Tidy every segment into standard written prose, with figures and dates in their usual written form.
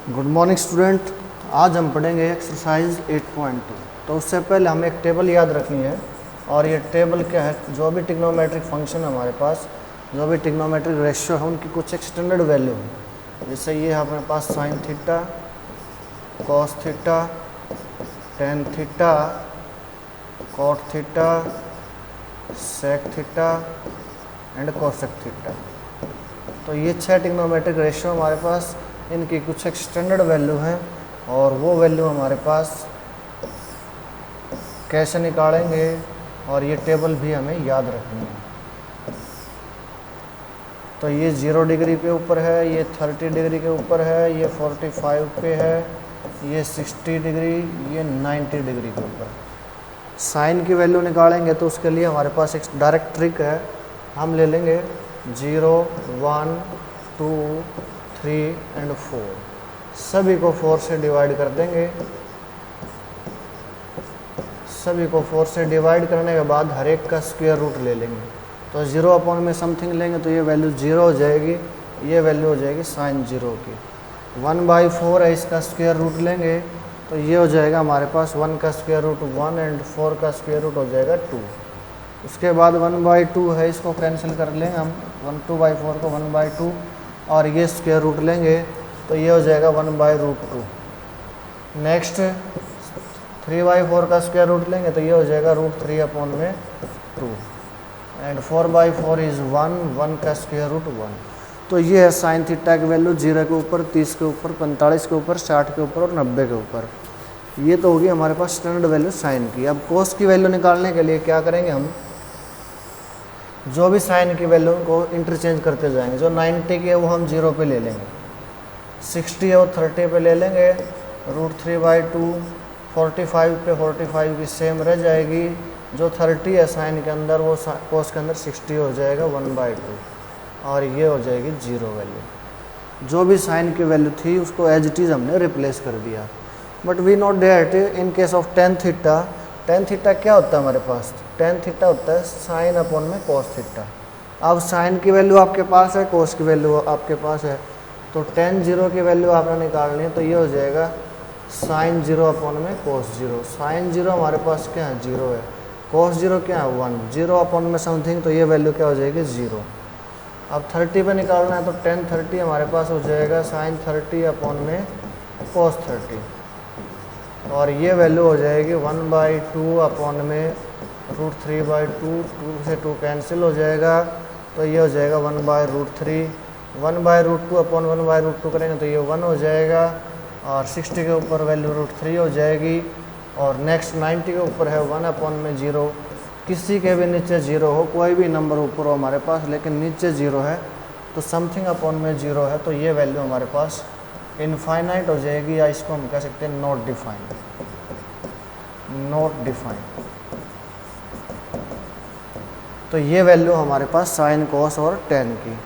Good morning student. आज हम पढ़ेंगे एक्सरसाइज 8.2। तो उससे पहले हमें एक टेबल याद रखनी है, और ये टेबल क्या है, जो भी ट्रिग्नोमेट्रिक फंक्शन है हमारे पास, जो भी ट्रिग्नोमेट्रिक रेशियो है, उनकी कुछ एक स्टैंडर्ड वैल्यू है। जैसे ये हमारे पास sine theta, cos theta, tan theta, cot theta, sec theta and cosec theta. तो ये 6 ट्रिग्नोमेट्रिक रेशियो हमारे पास, इनकी कुछ एक स्टैंडर्ड वैल्यू है, और वो वैल्यू हमारे पास कैसे निकालेंगे, और ये टेबल भी हमें याद रखनी है। तो ये 0 डिग्री पे ऊपर है, ये 30 डिग्री के ऊपर है, ये 45 पे है, ये 60 डिग्री, ये 90 डिग्री के ऊपर। साइन की वैल्यू निकालेंगे तो उसके लिए हमारे पास एक डायरेक्ट ट्रिक है। हम ले लेंगे 0, 1, 2, 3 एंड 4, सभी को 4 से डिवाइड कर देंगे। सभी को 4 से डिवाइड करने के बाद हर एक का स्क्वायर रूट ले लेंगे। तो 0 अपॉन में समथिंग लेंगे तो ये वैल्यू 0 हो जाएगी, ये वैल्यू हो जाएगी साइन 0 की। 1/4 है, इसका स्क्वायर रूट लेंगे तो ये हो जाएगा हमारे पास 1 का स्क्वायर रूट 1 एंड 4 का स्क्वायर रूट हो जाएगा 2। उसके बाद 1/2 है, इसको कैंसिल कर लेंगे हम, 2/4 को 1/2, और ये स्क्वायर रूट लेंगे तो ये हो जाएगा 1/√2। नेक्स्ट 3/4 का स्क्वायर रूट लेंगे तो ये हो जाएगा √3/2 एंड 4/4 इज़ 1 का स्क्वायर रूट 1। तो ये है साइन थीटा की वैल्यू 0 के ऊपर, 30 के ऊपर, 45 के ऊपर, 60 के ऊपर और 90 के ऊपर। ये तो होगी हमारे पास स्टैंडर्ड वैल्यू साइन की। अब कोस की वैल्यू निकालने के लिए क्या करेंगे, हम जो भी साइन की वैल्यू को इंटरचेंज करते जाएंगे। जो 90 की है वो हम 0 पे ले लेंगे, 60 है वो 30 पे ले लेंगे, √3/2, 45 पे 45 की सेम रह जाएगी। जो 30 है साइन के अंदर वो कोस के अंदर 60 हो जाएगा 1/2, और ये हो जाएगी 0 वैल्यू। जो भी साइन की वैल्यू थी उसको एज इट इज़ हमने रिप्लेस कर दिया। But we note that in case of tan theta, tan theta क्या होता है हमारे पास, टेन थीटा होता है साइन अपॉन में कॉस थीटा। अब साइन की वैल्यू आपके पास है, कॉस की वैल्यू आपके पास है, तो टेन 0 की वैल्यू आपने निकालनी है तो ये हो जाएगा साइन 0 अपॉन में कॉस 0। साइन 0 हमारे पास क्या है, 0 है, कॉस 0 क्या है 1, 0 अपॉन में समथिंग, तो ये वैल्यू क्या हो जाएगी 0। अब 30 पे निकालना है तो टेन 30 हमारे पास हो जाएगा साइन 30 अपॉन में कॉस 30, और ये वैल्यू हो जाएगी 1/2 अपॉन में √3/2, 2 से 2 कैंसिल हो जाएगा तो ये हो जाएगा 1/√3। 1/√2 अपॉन 1/√2 करेंगे तो ये 1 हो जाएगा, और 60 के ऊपर वैल्यू √3 हो जाएगी, और नेक्स्ट 90 के ऊपर है 1 अपॉन में 0। किसी के भी नीचे 0 हो, कोई भी नंबर ऊपर हो हमारे पास लेकिन नीचे 0 है तो समथिंग अपॉन में 0 है, तो ये वैल्यू हमारे पास इनफाइनाइट हो जाएगी, या इसको हम कह सकते हैं नॉट डिफाइंड, नॉट डिफाइंड। तो ये वैल्यू हमारे पास साइन कॉस और टेन की।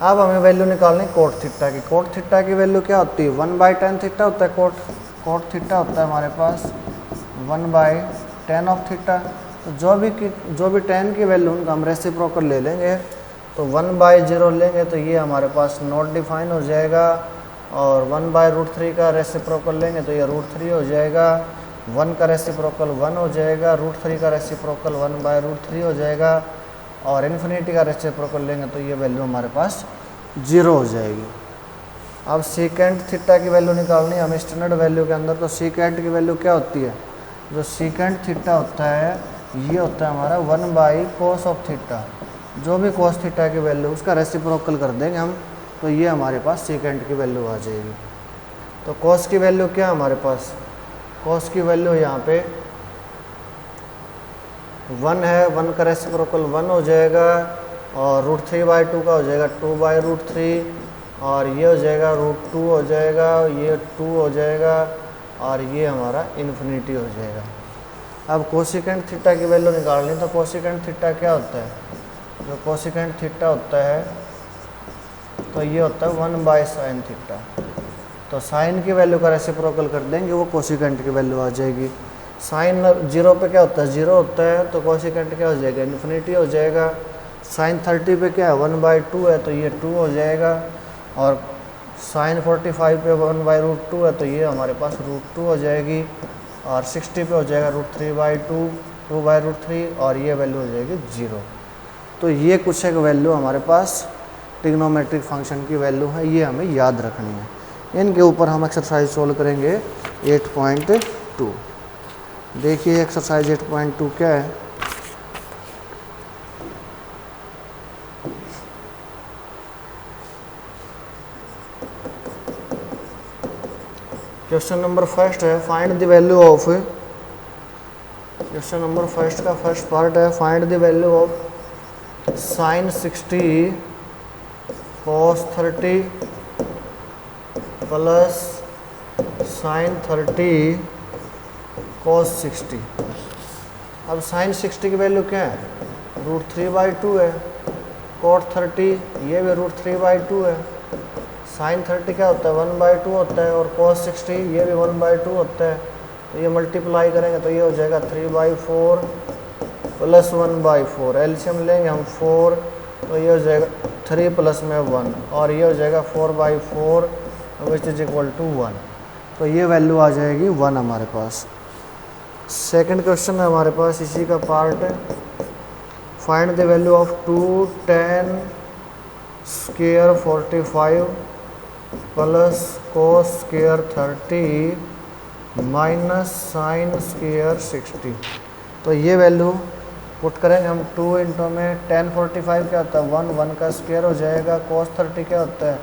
अब हमें वैल्यू निकालनी कोट थीटा की। कोट थीटा की वैल्यू क्या होती है, 1/tan थीटा होता है। कोट थीटा होता है हमारे पास 1/tan ऑफ थीटा। तो जो भी tan की वैल्यू उनका हम रेसिप्रोकल ले लेंगे, तो 1/0 लेंगे तो ये हमारे पास नॉट डिफाइन हो जाएगा, और 1/√3 का रेसिप्रोकल लेंगे तो ये √3 हो जाएगा, 1 का रेसिप्रोकल 1 हो जाएगा, √3 का रेसिप्रोकल 1/√3 हो जाएगा, और इन्फिनिटी का रेसिप्रोकल लेंगे तो ये वैल्यू हमारे पास 0 हो जाएगी। अब सीकेंट थीटा की वैल्यू निकालनी है हमें स्टैंडर्ड वैल्यू के अंदर। तो सीकेंट की वैल्यू क्या होती है, जो सीकेंट थीटा होता है ये होता है हमारा 1/cos ऑफ थीटा। जो भी cos थीटा की वैल्यू उसका रेसिप्रोकल कर देंगे हम, तो ये हमारे पास सीकेंट की वैल्यू आ जाएगी। तो cos की वैल्यू क्या है हमारे पास, cos की वैल्यू यहाँ पे 1 है, 1 का रेसिप्रोकल 1 हो जाएगा, और √3/2 का हो जाएगा 2/√3, और ये हो जाएगा √2 हो जाएगा, ये 2 हो जाएगा, और ये हमारा इन्फिनिटी हो जाएगा। अब कोसिकेंट थीटा की वैल्यू निकालनी, तो कोसिकेंट थीटा क्या होता है, जो कोसिकेंट थीटा होता है तो ये होता है 1/sin थीटा। तो साइन की वैल्यू का रेसिप्रोकल कर देंगे, वो कोसिकेंट की वैल्यू आ जाएगी। साइन 0 पे क्या होता है, 0 होता है, तो कोसिकेंट क्या हो जाएगा, इन्फिनिटी हो जाएगा। साइन 30 पे क्या है, 1/2 है, तो ये 2 हो जाएगा, और साइन 45 पे 1/√2 है तो ये हमारे पास √2 हो जाएगी, और 60 पे हो जाएगा √3/2 2/√3, और ये वैल्यू हो जाएगी 0। तो ये कुछ एक वैल्यू हमारे पास ट्रिग्नोमेट्रिक फंक्शन की वैल्यू है, ये हमें याद रखनी है। इनके ऊपर हम एक्सरसाइज सोल्व करेंगे 8.2। देखिए एक्सरसाइज 8.2 क्या है। क्वेश्चन नंबर फर्स्ट है find the value of, question number first का फर्स्ट पार्ट है find the value of sine 60 cos 30 plus sign 30 cos 60। अब साइन 60 की वैल्यू क्या है, √3/2 है, cot 30 ये भी √3/2 है, साइन 30 क्या होता है 1/2 होता है, और cos 60 ये भी 1/2 होता है। तो ये मल्टीप्लाई करेंगे तो ये हो जाएगा 3/4 प्लस 1/4, एलसीएम लेंगे हम 4 तो ये हो जाएगा 3 प्लस में 1, और ये हो जाएगा 4/4 विच इज इक्वल टू 1। तो ये वैल्यू आ जाएगी 1 हमारे पास। सेकंड क्वेश्चन है हमारे पास इसी का पार्ट है, find the value of 2 tan square 45 plus cos square 30 minus sine square 60। तो ये वैल्यू पुट करेंगे हम 2 इंटू में tan 45 क्या होता है 1 का स्क्वायर हो जाएगा, cos 30 क्या होता है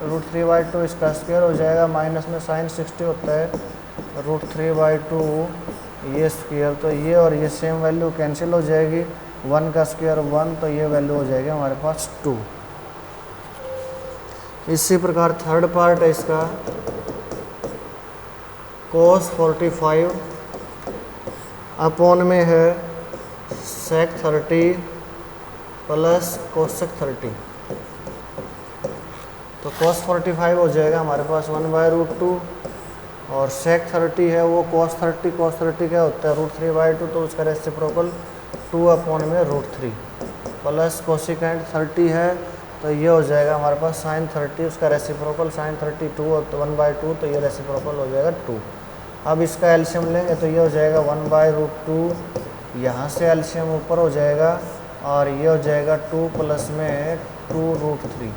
√3/2 इसका स्क्वायर हो जाएगा, माइनस में साइन 60 होता है √3/2 ये स्क्वायर। तो ये और ये सेम वैल्यू कैंसिल हो जाएगी, 1 का स्क्वायर 1, तो ये वैल्यू हो जाएगी हमारे पास 2। इसी प्रकार थर्ड पार्ट है इसका, cos 45 अपॉन में है sec 30 प्लस cosec 30। तो cos 45 हो जाएगा हमारे पास 1/√2, और sec 30 है वो cos 30 क्या होता है √3/2, तो उसका रेसिप्रोकल 2 अपॉन में √3 प्लस कोसिकेंट 30 है तो ये हो जाएगा हमारे पास साइन 30, उसका रेसिप्रोकल साइन 32 और 1/2, तो ये रेसिप्रोकल हो जाएगा 2। अब इसका एलसीएम लेंगे तो ये हो जाएगा 1/√2, यहाँ से एलसीएम ऊपर हो जाएगा, और ये हो जाएगा 2 प्लस में 2√3,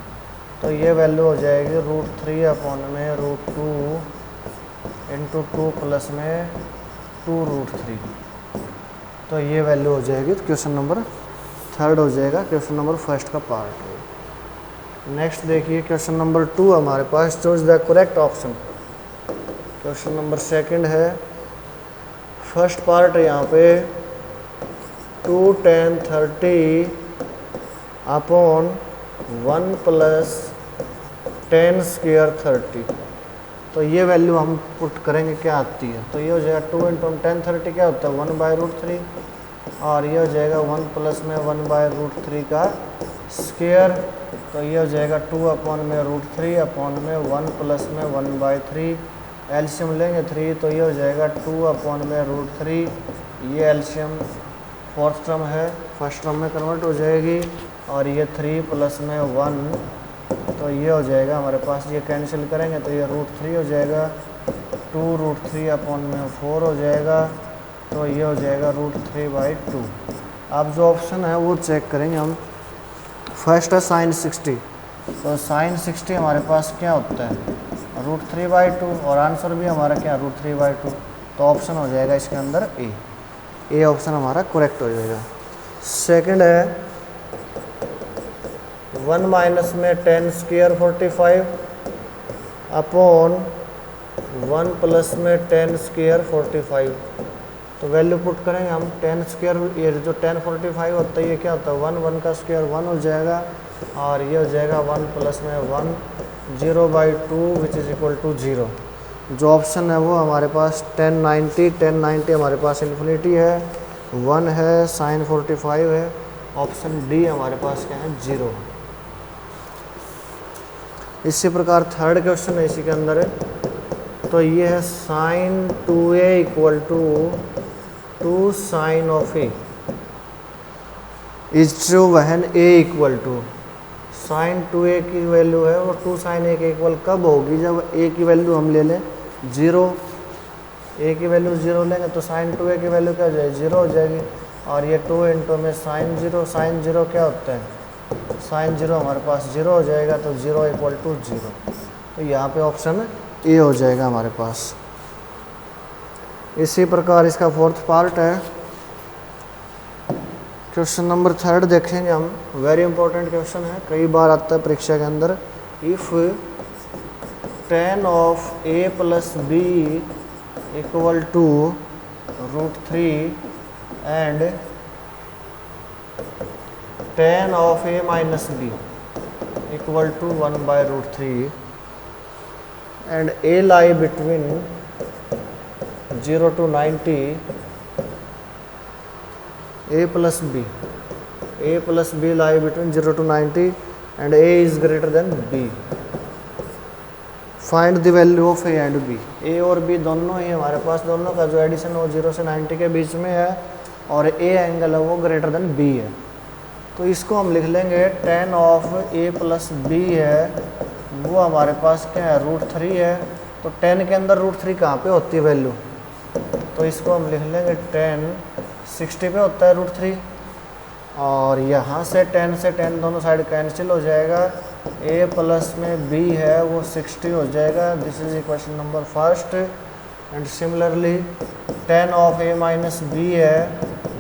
तो ये वैल्यू हो जाएगी √3 अपॉन में √2 इंटू 2 प्लस में 2√3। तो ये वैल्यू हो जाएगी, तो क्वेश्चन नंबर थर्ड हो जाएगा, क्वेश्चन नंबर फर्स्ट का पार्ट। नेक्स्ट देखिए क्वेश्चन नंबर 2 हमारे पास, choose the correct option. Question number second है, फर्स्ट पार्ट है यहाँ पे 2 tan 30 upon 1 plus tan square 30। तो ये वैल्यू हम पुट करेंगे क्या आती है, तो ये हो जाएगा 2 इंटू tan 30 क्या होता है 1/√3, और ये हो जाएगा 1 प्लस में 1/√3 का स्क्वायर, तो ये हो जाएगा 2 अपॉन में √3 अपॉन में 1 प्लस में 1/3, एलसीएम लेंगे 3 तो ये हो जाएगा 2 अपॉन में √3, ये एलसीएम फोर्थ टर्म है फर्स्ट टर्म में कन्वर्ट हो जाएगी, और ये 3 प्लस में 1, तो ये हो जाएगा हमारे पास, ये कैंसिल करेंगे तो ये √3 हो जाएगा, 2√3 अपॉन में 4 हो जाएगा, तो ये हो जाएगा √3/2। अब जो ऑप्शन है वो चेक करेंगे हम। फर्स्ट है साइन 60, तो साइन 60 हमारे पास क्या होता है √3/2, और आंसर भी हमारा क्या √3/2, तो ऑप्शन हो जाएगा इसके अंदर ए ऑप्शन हमारा करेक्ट हो जाएगा। सेकंड है 1 माइनस में tan स्क्वायर 45 अपॉन 1 प्लस में tan स्क्वायर 45। तो वैल्यू पुट करेंगे हम, tan स्क्वायर ये जो tan 45 होता है ये क्या होता है 1 का स्क्वायर 1 हो जाएगा, और ये हो जाएगा 1 प्लस में 1 0/2 विच इज़ इक्वल टू 0। जो ऑप्शन है वो हमारे पास tan 90 हमारे पास इन्फिनिटी है, 1 है, साइन 45 है, ऑप्शन डी हमारे पास क्या है 0। इसी प्रकार थर्ड क्वेश्चन है इसी के अंदर है, तो ये है sine 2a equal to 2 sine of a is true when a equal to sine 2a की वैल्यू है वो 2 साइन a के इक्वल कब होगी, जब a की वैल्यू हम ले लें 0, a की वैल्यू 0 लेंगे तो साइन 2a की वैल्यू क्या हो जाएगी, 0 हो जाएगी। और ये 2 इंटू में साइन 0, साइन 0 क्या होता है, साइन 0 हमारे पास 0 हो जाएगा, तो 0 इक्वल टू 0। तो यहाँ पे ऑप्शन ए हो जाएगा हमारे पास। इसी प्रकार इसका फोर्थ पार्ट है, क्वेश्चन नंबर 3 देखेंगे हम। वेरी इंपॉर्टेंट क्वेश्चन है, कई बार आता है परीक्षा के अंदर। If tan of a plus B equal to √3 and tan of a minus B equal to 1/√3 and a lie between 0 to 90, a plus b lie between 0 to 90 and a is greater than b. Find the value of A and B. A और B दोनों ही हमारे पास, दोनों का जो addition है वो 0 से 90 के बीच में है और ए एंगल है वो ग्रेटर देन बी है। तो इसको हम लिख लेंगे tan of A plus B है, वो हमारे पास क्या है, √3 है। तो tan के अंदर √3 कहाँ पे होती है वैल्यू, तो इसको हम लिख लेंगे tan 60 पे होता है √3। और यहाँ से tan दोनों साइड कैंसिल हो जाएगा, a प्लस में b है वो 60 हो जाएगा। This is equation number first. And similarly tan of a minus B है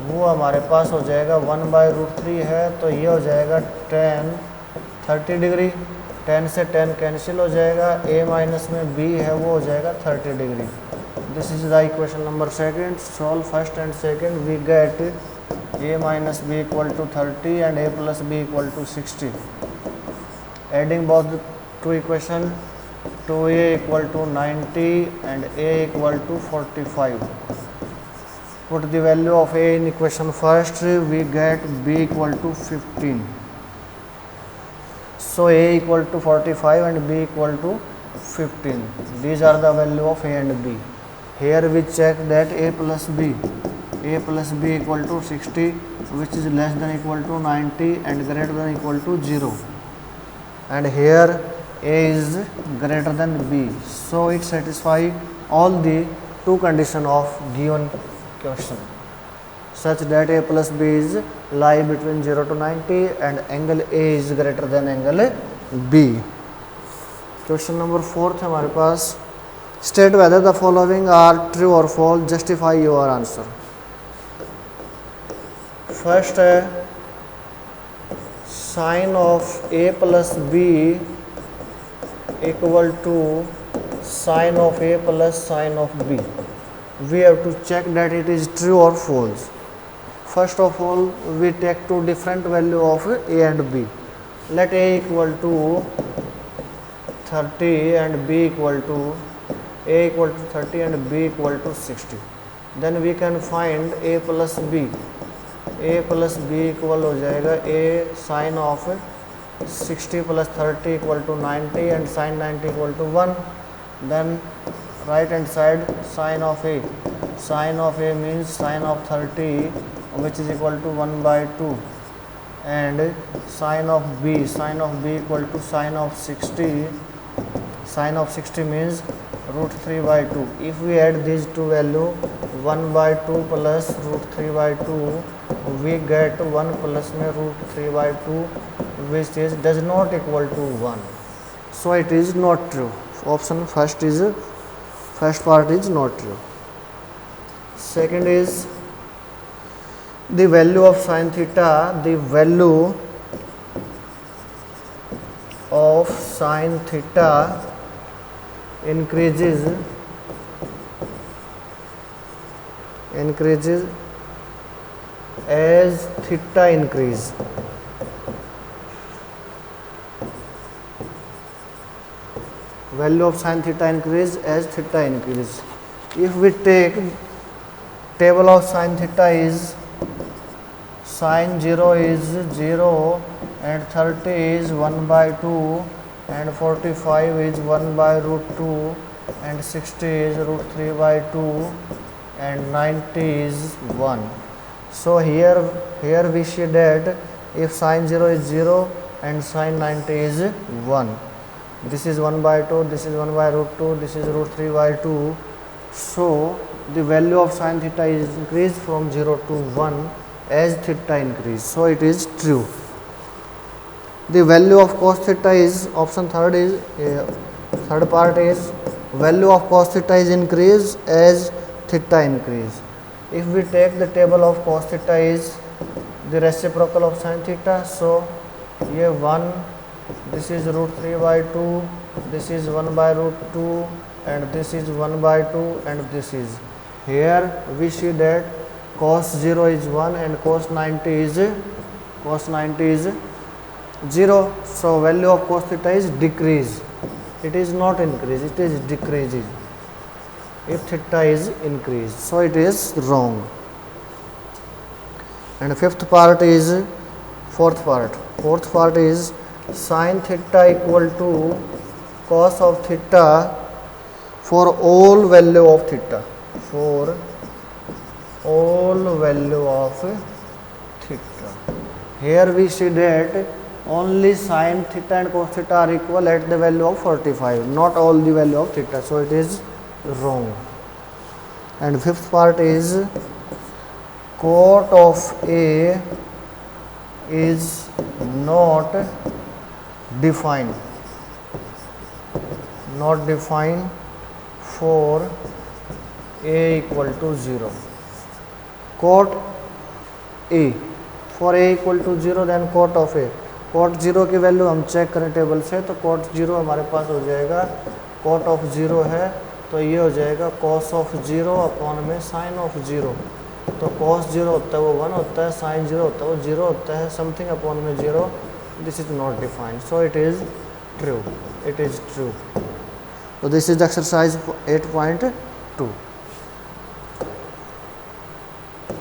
वो हमारे पास हो जाएगा 1/√3 है, तो ये हो जाएगा tan 30 डिग्री। tan से tan कैंसिल हो जाएगा, a माइनस में b है वो हो जाएगा 30 degree. This is the equation number second. Solve first and second. We get a minus b equal to 30 and a plus b equal to 60. Adding both the two equation, 2a equal to 90 and a equal to 45. Put the value of a in equation first. We get b equal to 15. So a equal to 45 and b equal to 15. These are the value of a and b. Here we check that a plus b equal to 60, which is less than equal to 90 and greater than equal to 0. And here a is greater than b. So it satisfies all the two conditions of given question, such that a plus b is lie between 0 to 90 and angle a is greater than angle b. Question number 4 है हमारे पास। State whether the following are true or false. Justify your answer. First है sin of a plus b equal to sin of a plus sin of b. We have to check that it is true or false. First of all, we take two different value of a and b. Let a equal to 30 and b equal to a equal to 30 and b equal to 60. Then we can find a plus b. a plus b equal हो जाएगा a sin of 60 plus 30 equal to 90 and sin 90 equal to 1. Then right hand side sin of a. Sin of a means sin of 30 which is equal to 1/2 and sin of b. Sin of b equal to sin of 60. Sin of 60 means √3/2. If we add these two value 1/2 plus √3/2, we get 1 plus में √3/2 which is does not equal to 1. So it is not true. Option first part is not true. Second is the value of sin theta. The value of sin theta increases as theta increase. Value of sin theta increase as theta increase. If we take table of sin theta is sin 0 is 0 and 30 is 1/2 and 45 is 1/√2 and 60 is √3/2 and 90 is 1. So here we see that if sin 0 is 0 and sin 90 is 1. This is 1 by 2, this is 1 by root 2, this is root 3 by 2. So the value of sin theta is increased from 0 to 1 as theta increase. So it is true. The value of cos theta is, option third is, third part is, value of cos theta is increased as theta increase. If we take the table of cos theta is the reciprocal of sin theta, so ये 1, this is root 3 by 2, this is 1 by root 2, and this is 1 by 2, and this is, here we see that cos 0 is 1 and cos 90 is 0. So value of cos theta is decrease. It is not increase, it is decreasing if theta is increased. So it is wrong. And fifth part is, fourth part is sin theta equal to cos of theta for all value of theta. For all value of theta. Here we see that only sin theta and cos theta are equal at the value of 45, not all the value of theta. So it is wrong. And fifth part is cot of A is not defined for A equal to 0. Cot A, for A equal to 0, then cot of A. cot 0 की value हम check करें table से, तो cot 0 हमारे पास हो जाएगा, cot of 0 है तो ये हो जाएगा cos of 0 अपॉन में sin of 0. तो cos 0 होता है वो 1 होता है, sin 0 होता है वो 0 होता है, समथिंग अपॉन में 0. This is not defined, so it is true. So this is exercise 8.2.